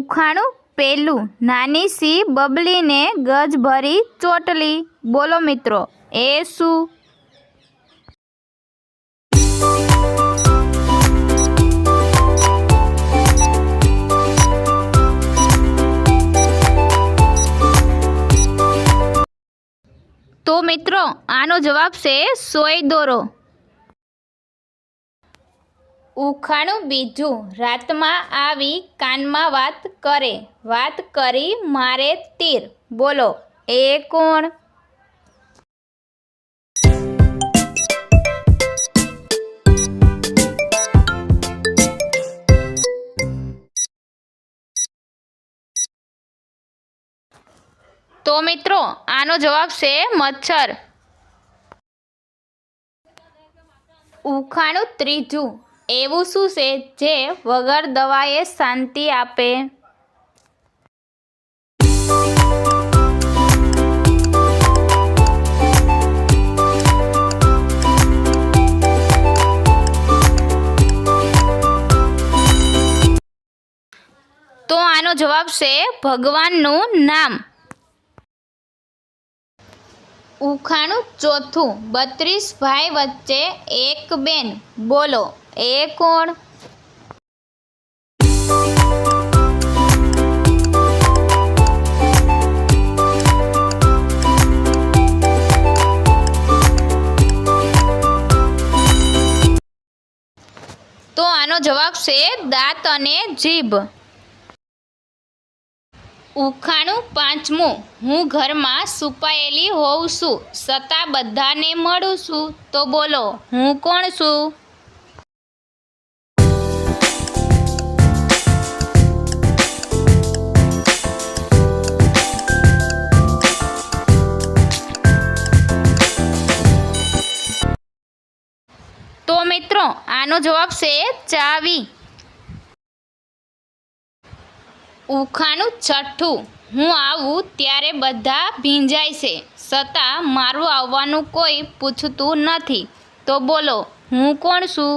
ઉખાણું પેલું, નાની સી બબલીને ગજ ભરી ચોટલી. બોલો મિત્રો, એ શું? તો મિત્રો આનો જવાબ છે સોય દોરો. ઉખાણું બીજું, રાતમાં આવી કાનમાં વાત કરે, વાત કરી મારે તીર. બોલો, એ કોણ? તો મિત્રો આનો જવાબ છે મચ્છર. ઉખાણું ત્રીજું, એવું શું છે જે વગર દવાએ શાંતિ આપે? તો આનો જવાબ છે ભગવાનનું નામ. ઉખાણું ચોથું, 32 ભાઈ વચ્ચે એક બેન. બોલો, એ કોણ? તો આનો જવાબ છે દાંત અને જીભ. ઉખાણું પાંચમું, હું ઘરમાં છુપાયેલી હોઉં છું, છતાં બધાને મળું છું. તો બોલો, હું કોણ છું? તો મિત્રો આનો જવાબ છે ચાવી. ઉખાણું છઠ્ઠું, હું આવું ત્યારે બધા ભીંજાય છે, છતાં મારું આવવાનું કોઈ પૂછતું નથી. તો બોલો, હું કોણ છું?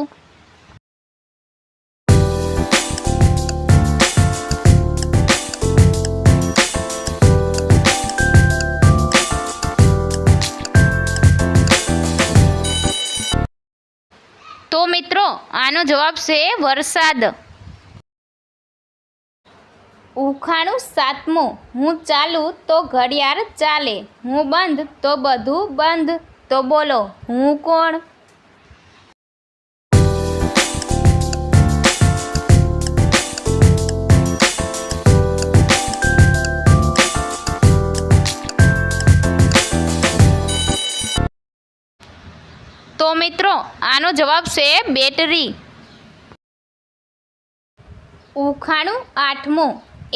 તો મિત્રો આનો જવાબ છે વરસાદ. ઉખાણું સાતમું, હું ચાલું તો ઘડિયાળ ચાલે, હું બંધ તો બધું બંધ. તો બોલો, હું કોણ? તો મિત્રો આનો જવાબ છે બેટરી. ઉખાણું આઠમું,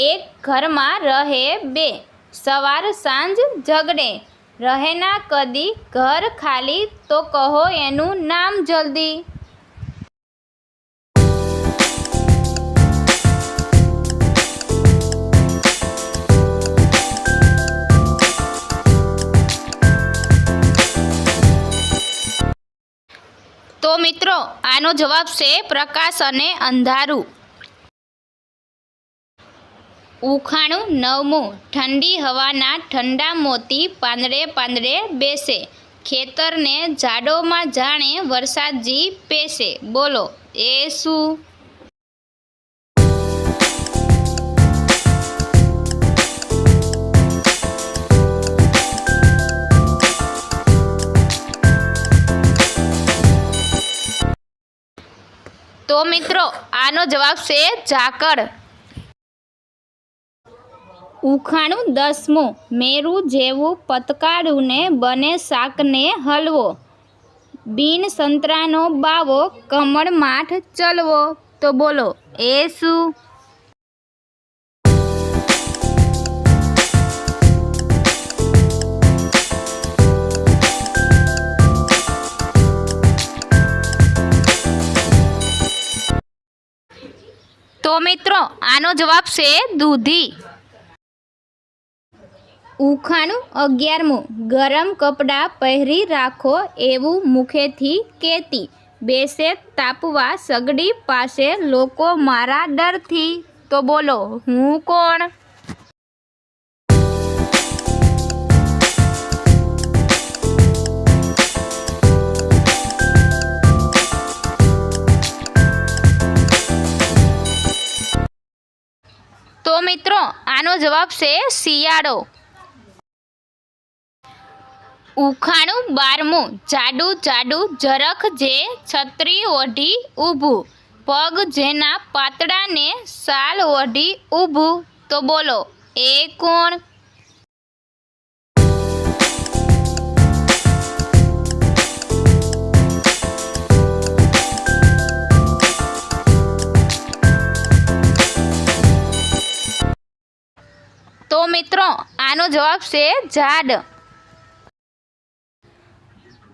એક ઘરમાં રહે બે, સવાર સાંજ ઝઘડે, રહે ના કદી ઘર ખાલી, તો કહો એનું નામ જલ્દી. તો મિત્રો આનો જવાબ છે પ્રકાશ અને અંધારું. ઉખાણું નવમું, ઠંડી હવાના ઠંડા મોતી પાંદડે પાંદડે બેસે, ખેતરને ઝાડોમાં જાણે વરસાદજી પેસે. બોલો, એ શું? તો મિત્રો આનો જવાબ છે ઝાકળ. ઉખાણું દસમું, મેરું જેવું પતકાળું ને બને શાકને હલવો, બીન સંતરાનો બાવો કમળ માઠ ચલવો. તો બોલો, એ શું? તો મિત્રો આનો જવાબ છે દૂધી. ઉખાણું 11મું, ગરમ કપડાં પહેરી રાખો એવું મુખેથી કહેતી, બેસે તાપવા સગડી પાસે લોકો મારા ડરથી. તો બોલો હું કોણ? તો મિત્રો આનો જવાબ છે શિયાળો. ઉખાણું 12મું. જાડું જાડું જરખ જે છત્રી ઓઢી ઊભું, પગ જેના પાતળા ને શાલ ઓઢી ઊભું, તો બોલો એ કોણ? તો મિત્રો આનો જવાબ છે ઝાડ.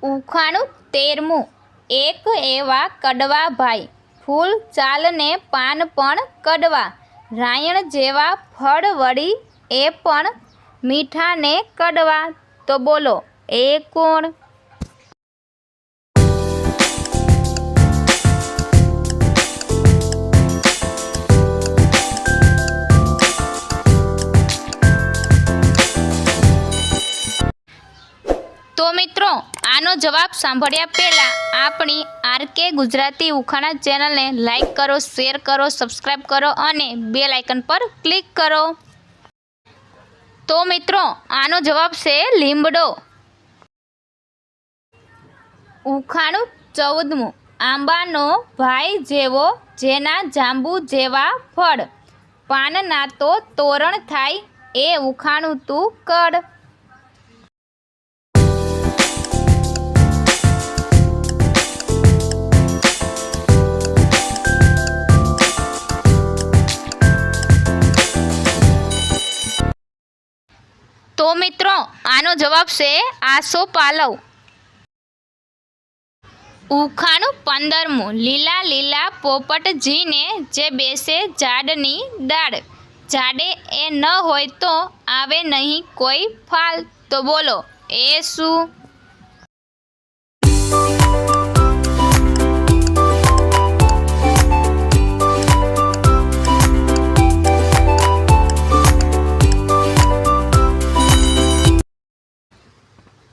ઉખાણું 13મું. એક એવા કડવા ભાઈ, ફૂલ ચાલને પાન પણ કડવા, રાયણ જેવા ફળ વળી એ પણ મીઠા ને કડવા, તો બોલો એ કોણ? તો મિત્રો આનો જવાબ સાંભળ્યા પહેલાં આપણી આરકે ગુજરાતી ઉખાણા ચેનલને લાઈક કરો, શેર કરો, સબસ્ક્રાઈબ કરો અને બેલ આઇકન પર ક્લિક કરો. તો મિત્રો આનો જવાબ છે લીમડો. ઉખાણું 14મું. આંબાનો ભાઈ જેવો જેના જાંબુ જેવા ફળ, પાનના તો તોરણ થાય એ ઉખાણું તું કર. તો મિત્રો આનો જવાબ છે આસોપાલવ. ઉખાણું 15મું. લીલા લીલા પોપટજીને જે બેસે ઝાડની ડાળ, ઝાડે એ ન હોય તો આવે નહીં કોઈ ફાલ, તો બોલો એ શું?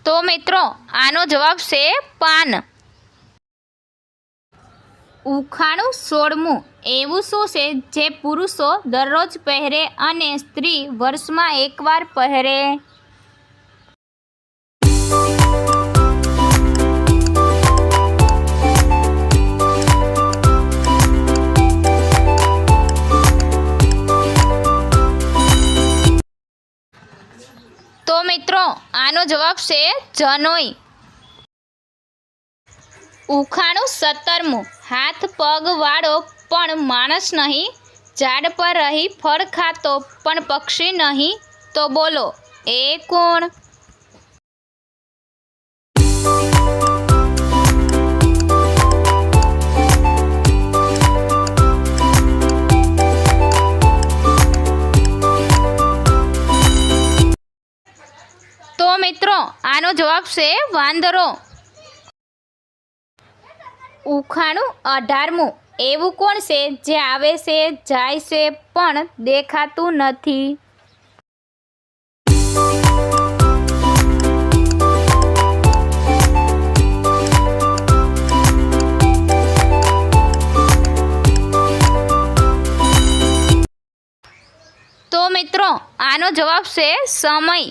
તો મિત્રો આનો જવાબ છે પાન. ઉખાણું 16મું. એવું શું છે જે પુરુષો દરરોજ પહેરે અને સ્ત્રી વર્ષમાં એકવાર પહેરે? તો મિત્રો આનો જવાબ છે જનોઈ. ઉખાણું 17મું. હાથ પગ વાળો પણ માણસ નહીં, ઝાડ પર રહી ફળ ખાતો પણ પક્ષી નહીં, તો બોલો એ કોણ? તો મિત્રો આનો જવાબ છે વાંદરો. ઉખાણું 18મું. એવું કોણ છે જે આવે છે જાય છે પણ દેખાતું નથી? તો મિત્રો આનો જવાબ છે સમય.